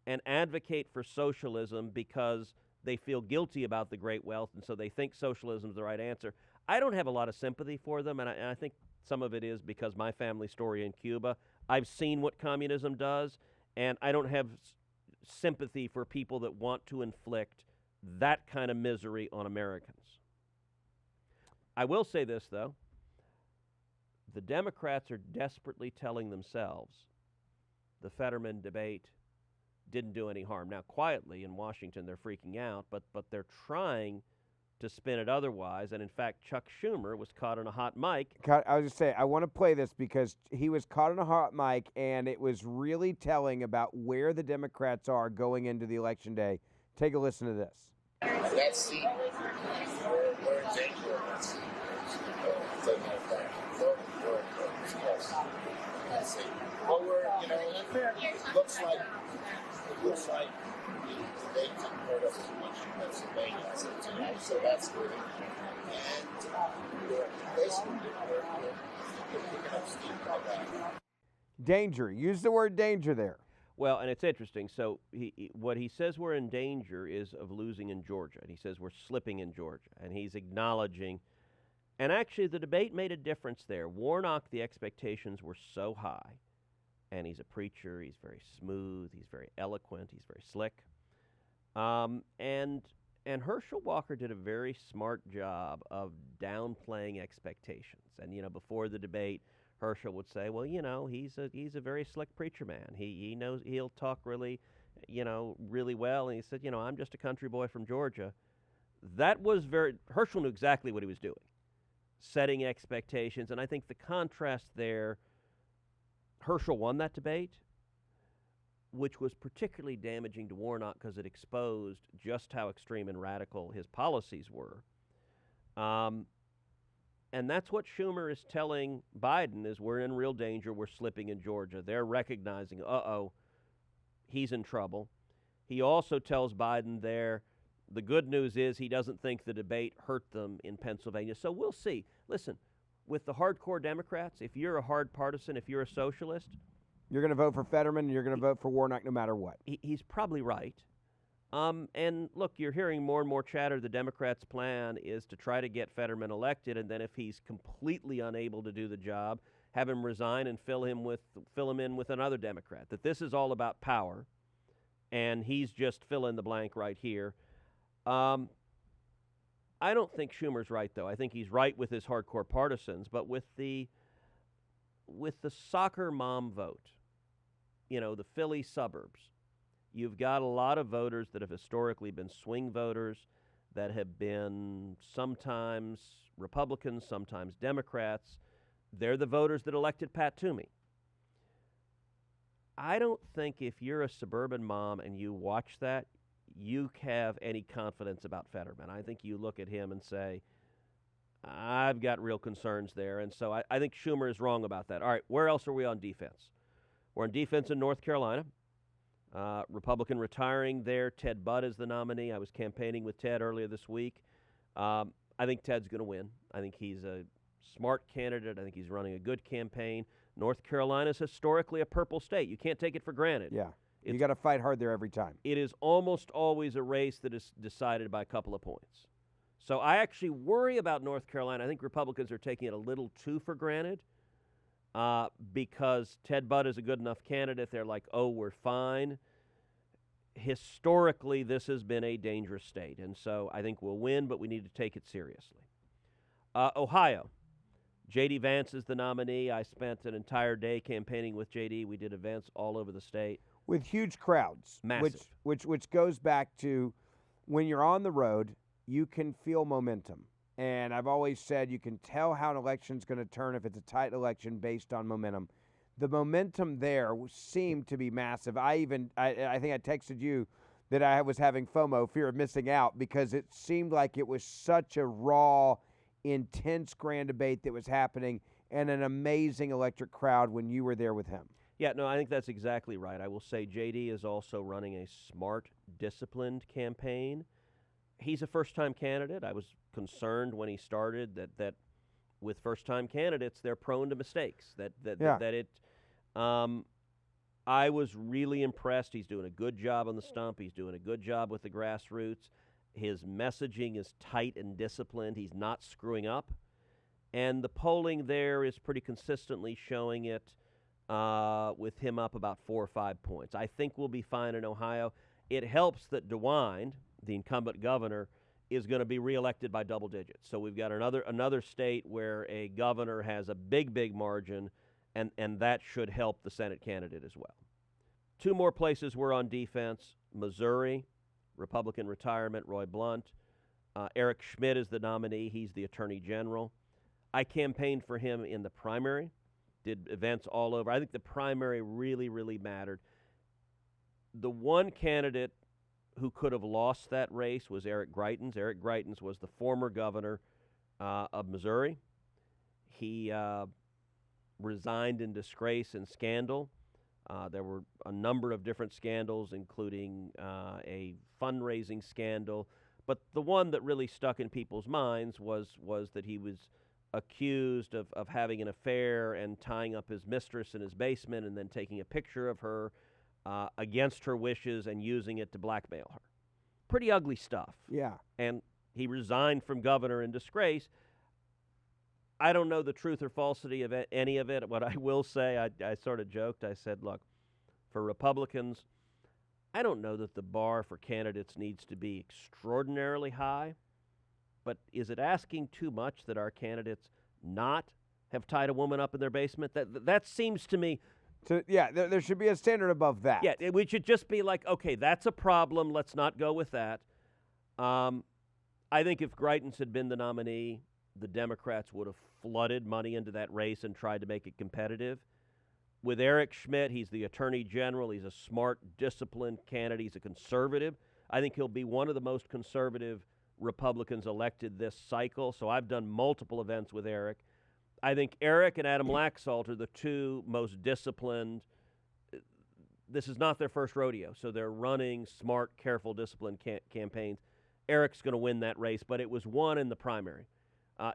and advocate for socialism because they feel guilty about the great wealth and so they think socialism is the right answer, I don't have a lot of sympathy for them, and I think some of it is because my family story in Cuba. I've seen what communism does, and I don't have sympathy for people that want to inflict that kind of misery on Americans. I will say this, though. The Democrats are desperately telling themselves the Fetterman debate didn't do any harm. Now, quietly in Washington, they're freaking out, but they're trying to spin it otherwise. And in fact, Chuck Schumer was caught on a hot mic. I was just saying, I want to play this because he was caught on a hot mic, and it was really telling about where the Democrats are going into the election day. Take a listen to this. That seat, we're in danger of that seat. Taking it back. That seat. Well, it looks like they didn't hurt us too much in Pennsylvania as of tonight, so that's good. And we're basically picking up steam right now. Danger. Use the word danger there. Well, and it's interesting. So what he says we're in danger is of losing in Georgia. And he says we're slipping in Georgia. And he's acknowledging, and actually the debate made a difference there. Warnock, the expectations were so high. And he's a preacher, he's very smooth, he's very eloquent, he's very slick. And Herschel Walker did a very smart job of downplaying expectations. And, before the debate, Herschel would say, well, he's a very slick preacher man. He knows, he'll talk really, really well. And he said, I'm just a country boy from Georgia. Herschel knew exactly what he was doing, setting expectations. And I think the contrast there, Herschel won that debate, which was particularly damaging to Warnock because it exposed just how extreme and radical his policies were. And that's what Schumer is telling Biden is we're in real danger, we're slipping in Georgia. They're recognizing, he's in trouble. He also tells Biden there, the good news is he doesn't think the debate hurt them in Pennsylvania. So we'll see. Listen, with the hardcore Democrats, if you're a hard partisan, if you're a socialist, you're going to vote for Fetterman and you're going to vote for Warnock no matter what. He's probably right. And look, you're hearing more and more chatter. The Democrats' plan is to try to get Fetterman elected, and then if he's completely unable to do the job, have him resign and fill him in with another Democrat. That this is all about power, and he's just fill in the blank right here. I don't think Schumer's right, though. I think he's right with his hardcore partisans, but with the soccer mom vote, the Philly suburbs, you've got a lot of voters that have historically been swing voters, that have been sometimes Republicans, sometimes Democrats. They're the voters that elected Pat Toomey. I don't think if you're a suburban mom and you watch that, you have any confidence about Fetterman. I think you look at him and say, I've got real concerns there. And so I think Schumer is wrong about that. All right, where else are we on defense? We're on defense in North Carolina. Republican retiring there. Ted Budd is the nominee. I was campaigning with Ted earlier this week. I think Ted's going to win. I think he's a smart candidate. I think he's running a good campaign. North Carolina is historically a purple state. You can't take it for granted. Yeah. You got to fight hard there every time. It is almost always a race that is decided by a couple of points. So I actually worry about North Carolina. I think Republicans are taking it a little too for granted because Ted Budd is a good enough candidate. They're like, oh, we're fine. historically, this has been a dangerous state. And so I think we'll win, but we need to take it seriously. Ohio. J.D. Vance is the nominee. I spent an entire day campaigning with J.D. We did events all over the state. With huge crowds. Massive. Which goes back to when you're on the road, you can feel momentum. And I've always said you can tell how an election's going to turn if it's a tight election based on momentum. The momentum there seemed to be massive. I think I texted you that I was having FOMO, fear of missing out, because it seemed like it was such a raw, intense grand debate that was happening and an amazing electric crowd when you were there with him. Yeah, no, I think that's exactly right. I will say J.D. is also running a smart, disciplined campaign. He's a first-time candidate. I was concerned when he started that with first-time candidates, they're prone to mistakes. I was really impressed. He's doing a good job on the stump. He's doing a good job with the grassroots. His messaging is tight and disciplined. He's not screwing up. And the polling there is pretty consistently showing it with him up about 4 or 5 points. I think we'll be fine in Ohio. It helps that DeWine, the incumbent governor, is going to be reelected by double digits. So we've got another state where a governor has a big margin, and that should help the Senate candidate as well. 2 more places we're on defense. Missouri, Republican retirement, Roy Blunt. Eric Schmidt is the nominee. He's the Attorney General. I campaigned for him in the primary, did events all over. I think the primary really mattered. The one candidate who could have lost that race was Eric Greitens. Eric Greitens was the former governor of Missouri. He resigned in disgrace and scandal. There were a number of different scandals, including a fundraising scandal. But the one that really stuck in people's minds was that he was accused of having an affair and tying up his mistress in his basement and then taking a picture of her against her wishes and using it to blackmail her. Pretty ugly stuff. Yeah. And he resigned from governor in disgrace. I don't know the truth or falsity of any of it. What I will say, I sort of joked. I said, look, for Republicans, I don't know that the bar for candidates needs to be extraordinarily high, but is it asking too much that our candidates not have tied a woman up in their basement? That seems to me... So, yeah, there should be a standard above that. Yeah, we should just be like, okay, that's a problem. Let's not go with that. I think if Greitens had been the nominee, the Democrats would have flooded money into that race and tried to make it competitive. With Eric Schmidt, he's the Attorney General. He's a smart, disciplined candidate. He's a conservative. I think he'll be one of the most conservative Republicans elected this cycle. So I've done multiple events with Eric. I think Eric and Adam Laxalt are the 2 most disciplined. This is not their first rodeo, so they're running smart, careful, disciplined campaigns. Eric's going to win that race, but it was won in the primary.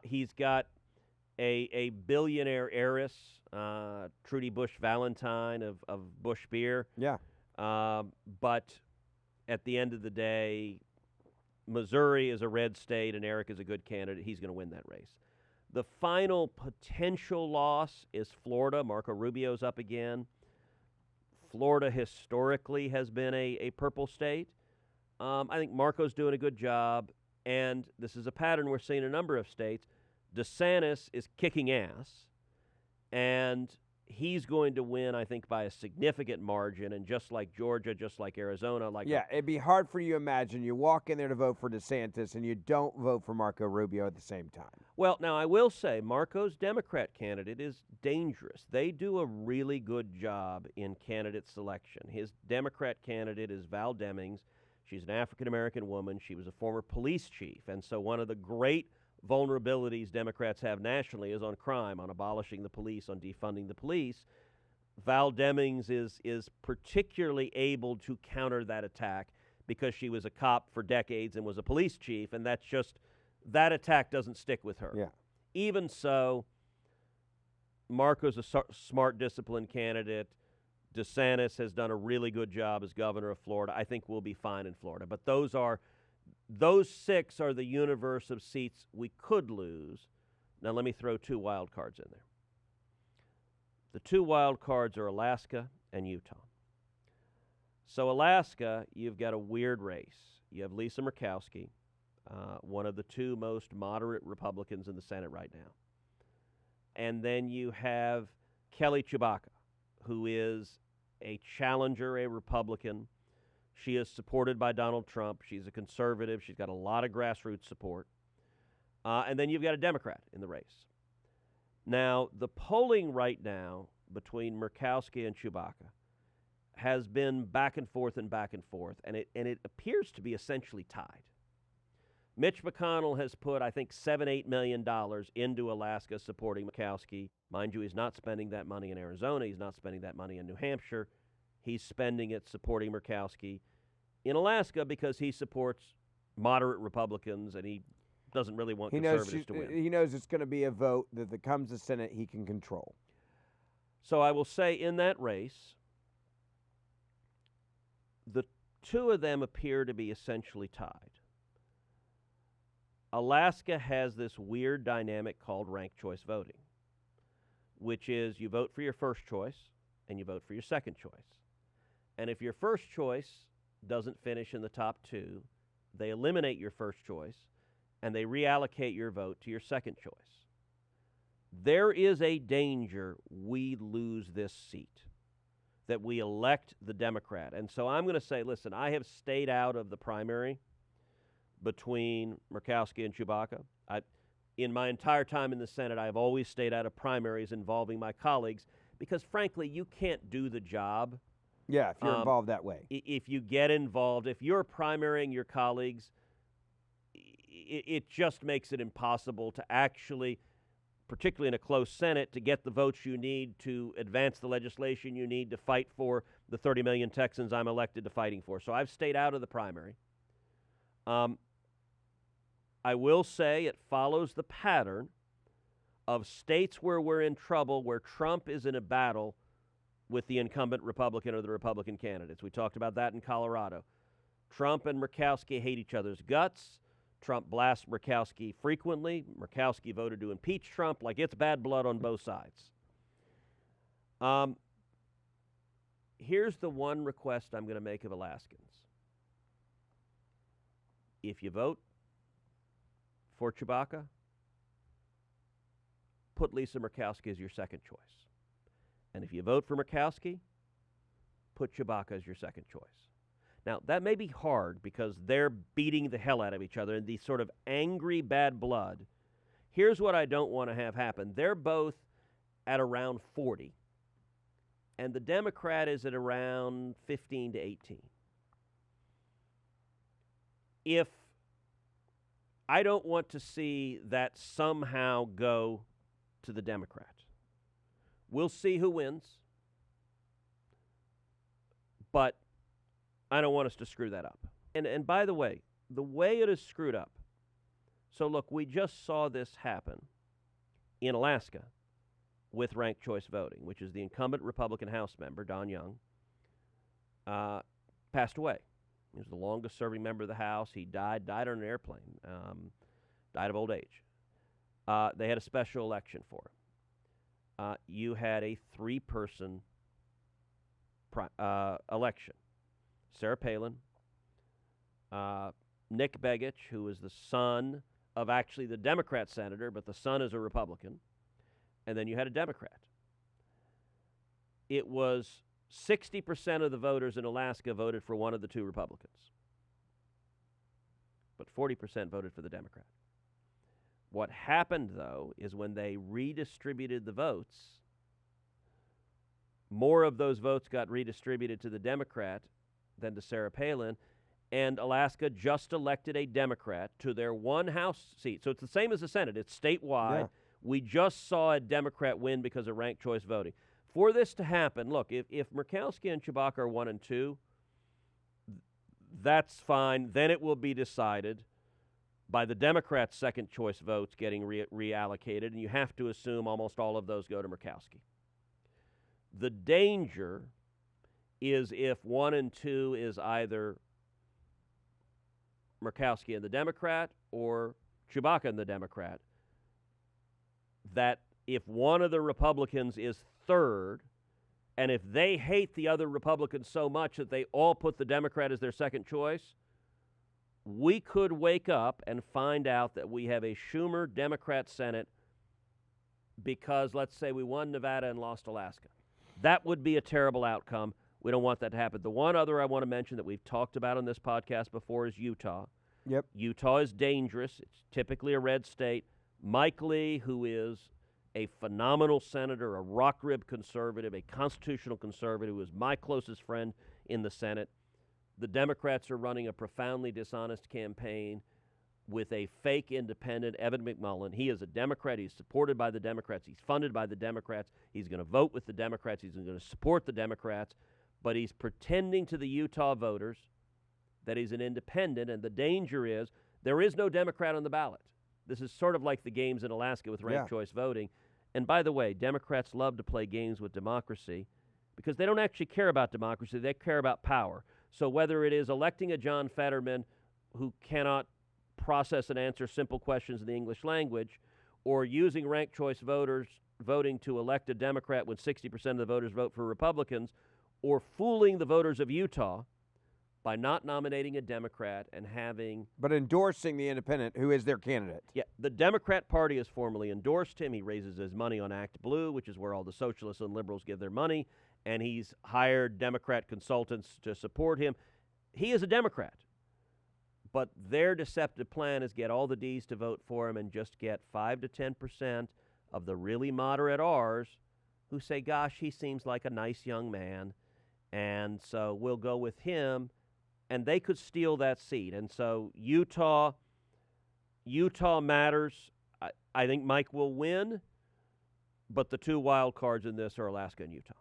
He's got a billionaire heiress, Trudy Bush Valentine of Bush Beer. Yeah. But at the end of the day, Missouri is a red state, and Eric is a good candidate. He's going to win that race. The final potential loss is Florida. Marco Rubio's up again. Florida historically has been a purple state. I think Marco's doing a good job, and this is a pattern we're seeing in a number of states. DeSantis is kicking ass, and he's going to win, I think, by a significant margin, and just like Georgia, just like Arizona. It'd be hard for you to imagine you walk in there to vote for DeSantis and you don't vote for Marco Rubio at the same time. Well, now I will say Marco's Democrat candidate is dangerous. They do a really good job in candidate selection. His Democrat candidate is Val Demings. She's an African-American woman. She was a former police chief, and so one of the great vulnerabilities Democrats have nationally is on crime, on abolishing the police, on defunding the police. Val Demings is particularly able to counter that attack because she was a cop for decades and was a police chief, and that attack doesn't stick with her. Yeah. Even so, Marco's a smart, disciplined candidate. DeSantis has done a really good job as governor of Florida. I think we'll be fine in Florida. But those 6 are the universe of seats we could lose. Now let me throw 2 wild cards in there. The 2 wild cards are Alaska and Utah. So Alaska, you've got a weird race. You have Lisa Murkowski, one of the two most moderate Republicans in the Senate right now. And then you have Kelly Chewbacca, who is a challenger, a Republican. She is supported by Donald Trump. She's a conservative. She's got a lot of grassroots support. And then you've got a Democrat in the race. Now, the polling right now between Murkowski and Chewbacca has been back and forth, and it appears to be essentially tied. Mitch McConnell has put, I think, $7-8 million into Alaska supporting Murkowski. Mind you, he's not spending that money in Arizona. He's not spending that money in New Hampshire. He's spending it supporting Murkowski in Alaska because he supports moderate Republicans and he doesn't really want conservatives to win. He knows it's going to be a vote that if it comes to Senate, he can control. So I will say in that race, the two of them appear to be essentially tied. Alaska has this weird dynamic called ranked choice voting, which is you vote for your first choice and you vote for your second choice. And if your first choice doesn't finish in the top two, they eliminate your first choice and they reallocate your vote to your second choice. There is a danger we lose this seat, that we elect the Democrat. And so I'm going to say, listen, I have stayed out of the primary between Murkowski and Chewbacca. In my entire time in the Senate, I've always stayed out of primaries involving my colleagues because, frankly, you can't do the job. Yeah, if you're involved that way. If you get involved, if you're primarying your colleagues, it just makes it impossible to actually, particularly in a close Senate, to get the votes you need to advance the legislation you need to fight for the 30 million Texans I'm elected to fighting for. So I've stayed out of the primary. I will say it follows the pattern of states where we're in trouble, where Trump is in a battle with the incumbent Republican or the Republican candidates. We talked about that in Colorado. Trump and Murkowski hate each other's guts. Trump blasts Murkowski frequently. Murkowski voted to impeach Trump. Like, it's bad blood on both sides. Here's the one request I'm going to make of Alaskans. If you vote for Chewbacca, put Lisa Murkowski as your second choice. And if you vote for Murkowski, put Chewbacca as your second choice. Now, that may be hard because they're beating the hell out of each other in these sort of angry bad blood. Here's what I don't want to have happen. They're both at around 40, and the Democrat is at around 15 to 18. If I don't want to see that somehow go to the Democrat. We'll see who wins, but I don't want us to screw that up. And by the way it is screwed up. So look, we just saw this happen in Alaska with ranked choice voting, which is the incumbent Republican House member, Don Young, passed away. He was the longest serving member of the House. He died on an airplane, died of old age. They had a special election for him. You had a three-person election. Sarah Palin, Nick Begich, who is the son of actually the Democrat senator, but the son is a Republican, and then you had a Democrat. It was 60% of the voters in Alaska voted for one of the two Republicans, but 40% voted for the Democrat. What happened, though, is when they redistributed the votes, more of those votes got redistributed to the Democrat than to Sarah Palin, and Alaska just elected a Democrat to their one House seat. So it's the same as the Senate. It's statewide. Yeah. We just saw a Democrat win because of ranked choice voting. For this to happen, look, if Murkowski and Chewbacca are 1 and 2, that's fine. Then it will be decided by the Democrats' second choice votes getting reallocated, and you have to assume almost all of those go to Murkowski. The danger is if 1 and 2 is either Murkowski and the Democrat or Chewbacca and the Democrat, that if one of the Republicans is third And if they hate the other Republicans so much that they all put the Democrat as their second choice, we could wake up and find out that we have a Schumer Democrat Senate because, let's say, we won Nevada and lost Alaska. That would be a terrible outcome. We don't want that to happen. The one other I want to mention that we've talked about on this podcast before is Utah. Yep. Utah is dangerous. It's typically a red state. Mike Lee, who is a phenomenal senator, a rock rib conservative, a constitutional conservative, who is my closest friend in the Senate. The Democrats are running a profoundly dishonest campaign with a fake independent, Evan McMullin. He is a Democrat. He's supported by the Democrats. He's funded by the Democrats. He's going to vote with the Democrats. He's going to support the Democrats. But he's pretending to the Utah voters that he's an independent, and the danger is there is no Democrat on the ballot. This is sort of like the games in Alaska with ranked choice voting. And by the way, Democrats love to play games with democracy because they don't actually care about democracy. They care about power. So whether it is electing a John Fetterman who cannot process and answer simple questions in the English language, or using ranked choice voting to elect a Democrat when 60% of the voters vote for Republicans, or fooling the voters of Utah by not nominating a Democrat and having... But endorsing the independent, who is their candidate. Yeah, the Democrat Party has formally endorsed him. He raises his money on Act Blue, which is where all the socialists and liberals give their money, and he's hired Democrat consultants to support him. He is a Democrat. But their deceptive plan is get all the Ds to vote for him and just get 5 to 10% of the really moderate Rs who say, gosh, he seems like a nice young man, and so we'll go with him, and they could steal that seat. And so Utah matters. I think Mike will win, but the two wild cards in this are Alaska and Utah.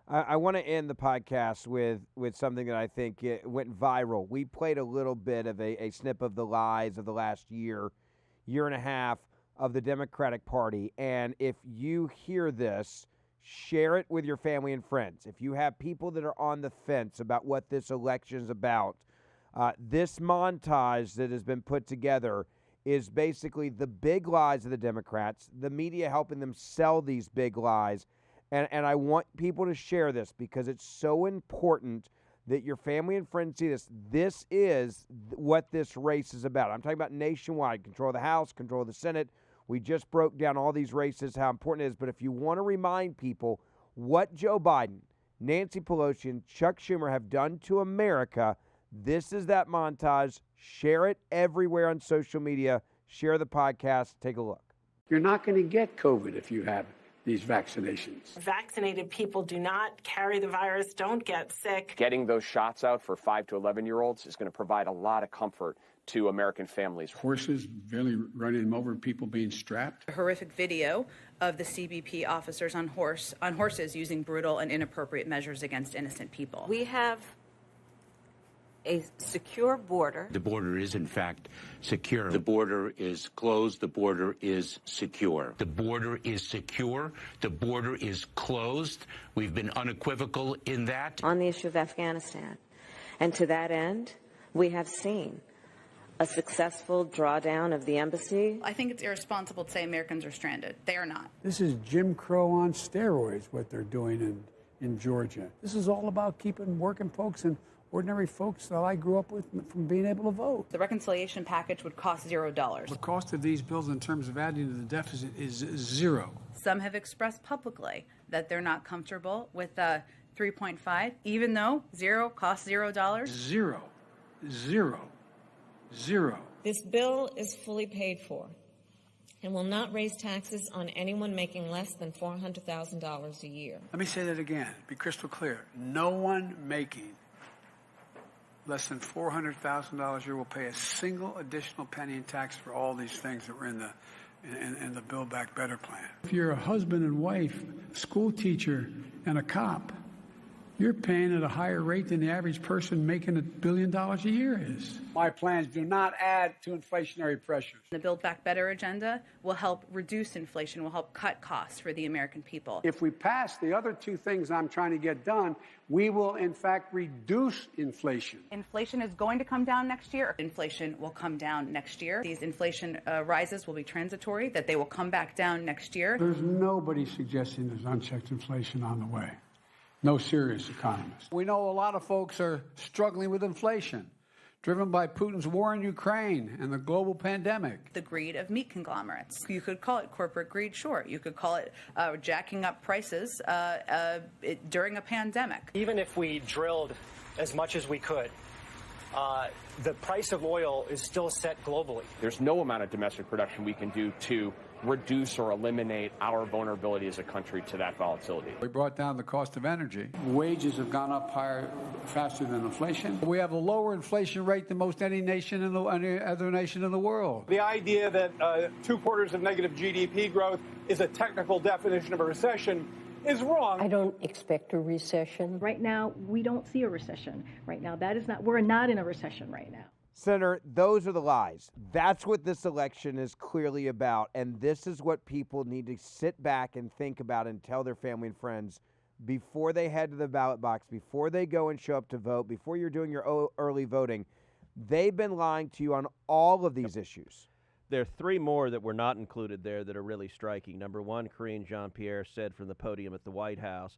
I want to end the podcast with something that I think went viral. We played a little bit of a snip of the lies of the last year and a half of the Democratic Party. And if you hear this, share it with your family and friends. If you have people that are on the fence about what this election is about, this montage that has been put together is basically the big lies of the Democrats, the media helping them sell these big lies. And I want people to share this because it's so important that your family and friends see this. This is what this race is about. I'm talking about nationwide, control of the House, control of the Senate. We just broke down all these races, how important it is. But if you want to remind people what Joe Biden, Nancy Pelosi, and Chuck Schumer have done to America, this is that montage. Share it everywhere on social media. Share the podcast. Take a look. You're not going to get COVID if you have these vaccinations. Vaccinated people do not carry the virus, don't get sick. Getting those shots out for 5 to 11-year-olds is going to provide a lot of comfort to American families. Horses barely running them over, people being strapped. A horrific video of the CBP officers on horses using brutal and inappropriate measures against innocent people. We have a secure border. The border is, in fact, secure. The border is closed. The border is secure. The border is secure. The border is closed. We've been unequivocal in that. On the issue of Afghanistan. And to that end, we have seen a successful drawdown of the embassy. I think it's irresponsible to say Americans are stranded. They are not. This is Jim Crow on steroids, what they're doing in Georgia. This is all about keeping working folks and ordinary folks that I grew up with from being able to vote. The reconciliation package would cost $0. The cost of these bills in terms of adding to the deficit is zero. Some have expressed publicly that they're not comfortable with 3.5, even though zero costs $0. Zero. Zero. Zero. This bill is fully paid for and will not raise taxes on anyone making less than $400,000 a year. Let me say that again, be crystal clear. No one making less than $400,000 a year will pay a single additional penny in tax for all these things that were in the Build Back Better plan. If you're a husband and wife, school teacher, and a cop, you're paying at a higher rate than the average person making $1 billion a year is. My plans do not add to inflationary pressures. The Build Back Better agenda will help reduce inflation, will help cut costs for the American people. If we pass the other two things I'm trying to get done, we will, in fact, reduce inflation. Inflation is going to come down next year. Inflation will come down next year. These inflation rises will be transitory, that they will come back down next year. There's nobody suggesting there's unchecked inflation on the way. No serious economist. We know a lot of folks are struggling with inflation, driven by Putin's war in Ukraine and the global pandemic. The greed of meat conglomerates. You could call it corporate greed, sure. You could call it jacking up prices during a pandemic. Even if we drilled as much as we could, the price of oil is still set globally. There's no amount of domestic production we can do to reduce or eliminate our vulnerability as a country to that volatility. We brought down the cost of energy. Wages have gone up higher, faster than inflation. We have a lower inflation rate than most any other nation in the world. The idea that 2 quarters of negative GDP growth is a technical definition of a recession is wrong. I don't expect a recession. Right now, we don't see a recession. Right now, we're not in a recession right now. Senator, those are the lies. That's what this election is clearly about, and this is what people need to sit back and think about and tell their family and friends before they head to the ballot box, before they go and show up to vote, before you're doing your early voting. They've been lying to you on all of these issues. There are 3 more that were not included there that are really striking. Number 1, Karine Jean-Pierre said from the podium at the White House,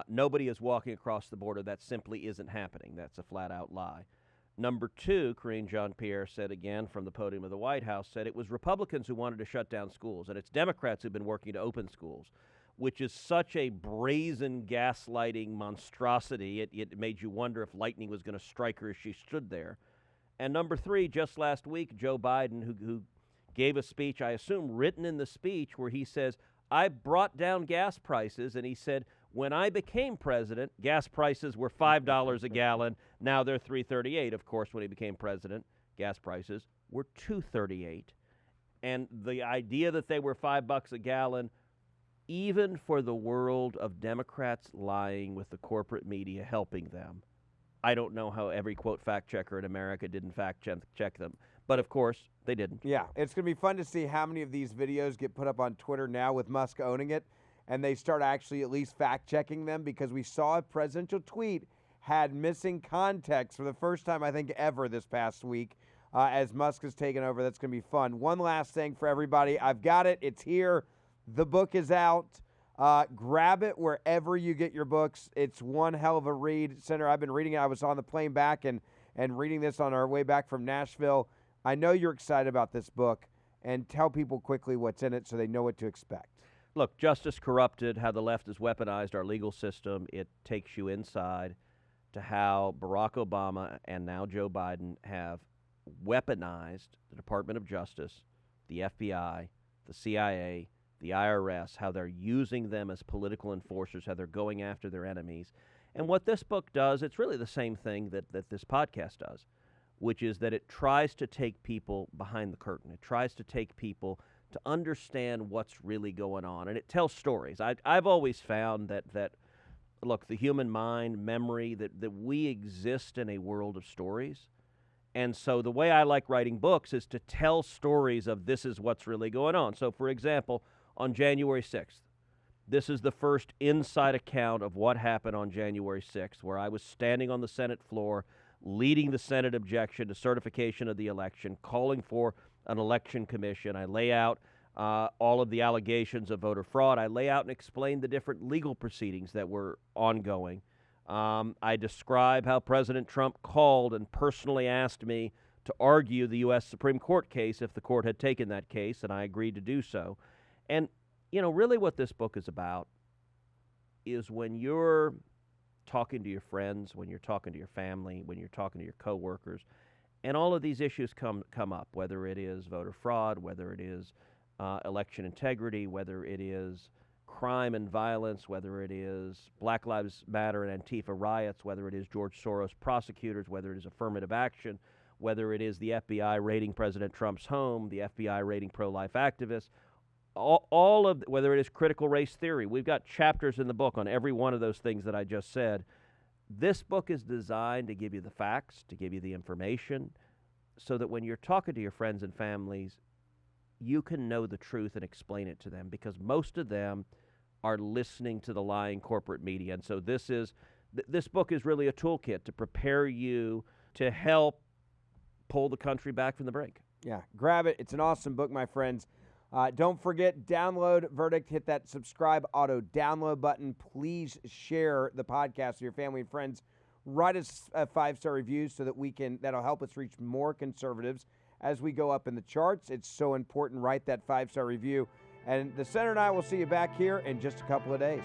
nobody is walking across the border. That simply isn't happening. That's a flat-out lie. Number 2, Karine Jean-Pierre said again from the podium of the White House, said it was Republicans who wanted to shut down schools, and it's Democrats who've been working to open schools, which is such a brazen gaslighting monstrosity. It made you wonder if lightning was going to strike her as she stood there. And number 3, just last week, Joe Biden, who gave a speech, I assume written in the speech, where he says, I brought down gas prices, and he said, when I became president, gas prices were $5 a gallon. Now they're $3.38. Of course, when he became president, gas prices were $2.38. And the idea that they were $5 a gallon, even for the world of Democrats lying with the corporate media helping them, I don't know how every, quote, fact checker in America didn't fact check them. But, of course, they didn't. Yeah, it's going to be fun to see how many of these videos get put up on Twitter now with Musk owning it, and they start actually at least fact-checking them, because we saw a presidential tweet had missing context for the first time, I think, ever this past week as Musk has taken over. That's going to be fun. One last thing for everybody. I've got it. It's here. The book is out. Grab it wherever you get your books. It's one hell of a read. Senator, I've been reading it. I was on the plane back and reading this on our way back from Nashville. I know you're excited about this book, and tell people quickly what's in it so they know what to expect. Look, Justice Corrupted, how the left has weaponized our legal system. It takes you inside to how Barack Obama and now Joe Biden have weaponized the Department of Justice, the FBI, the CIA, the IRS, how they're using them as political enforcers, how they're going after their enemies. And what this book does, it's really the same thing that this podcast does, which is that it tries to take people behind the curtain. It tries to take people to understand what's really going on. And it tells stories. I've always found that look, the human mind, memory, that we exist in a world of stories. And so the way I like writing books is to tell stories of this is what's really going on. So, for example, on January 6th, this is the first inside account of what happened on January 6th, where I was standing on the Senate floor, leading the Senate objection to certification of the election, calling for an election commission. I lay out all of the allegations of voter fraud. I lay out and explain the different legal proceedings that were ongoing. I describe how President Trump called and personally asked me to argue the U.S. Supreme Court case if the court had taken that case, and I agreed to do so. And, you know, really what this book is about is when you're talking to your friends, when you're talking to your family, when you're talking to your coworkers, and all of these issues come up, whether it is voter fraud, whether it is election integrity, whether it is crime and violence, whether it is Black Lives Matter and Antifa riots, whether it is George Soros prosecutors, whether it is affirmative action, whether it is the FBI raiding President Trump's home, the FBI raiding pro-life activists, all of whether it is critical race theory. We've got chapters in the book on every one of those things that I just said. This book is designed to give you the facts, to give you the information, so that when you're talking to your friends and families, you can know the truth and explain it to them, because most of them are listening to the lying corporate media. And so this book is really a toolkit to prepare you to help pull the country back from the brink. Yeah, grab it. It's an awesome book, my friends. Don't forget, download Verdict. Hit that subscribe auto download button. Please share the podcast with your family and friends. Write us a 5-star review so that that'll help us reach more conservatives as we go up in the charts. It's so important. Write that 5-star review. And the Senator and I will see you back here in just a couple of days.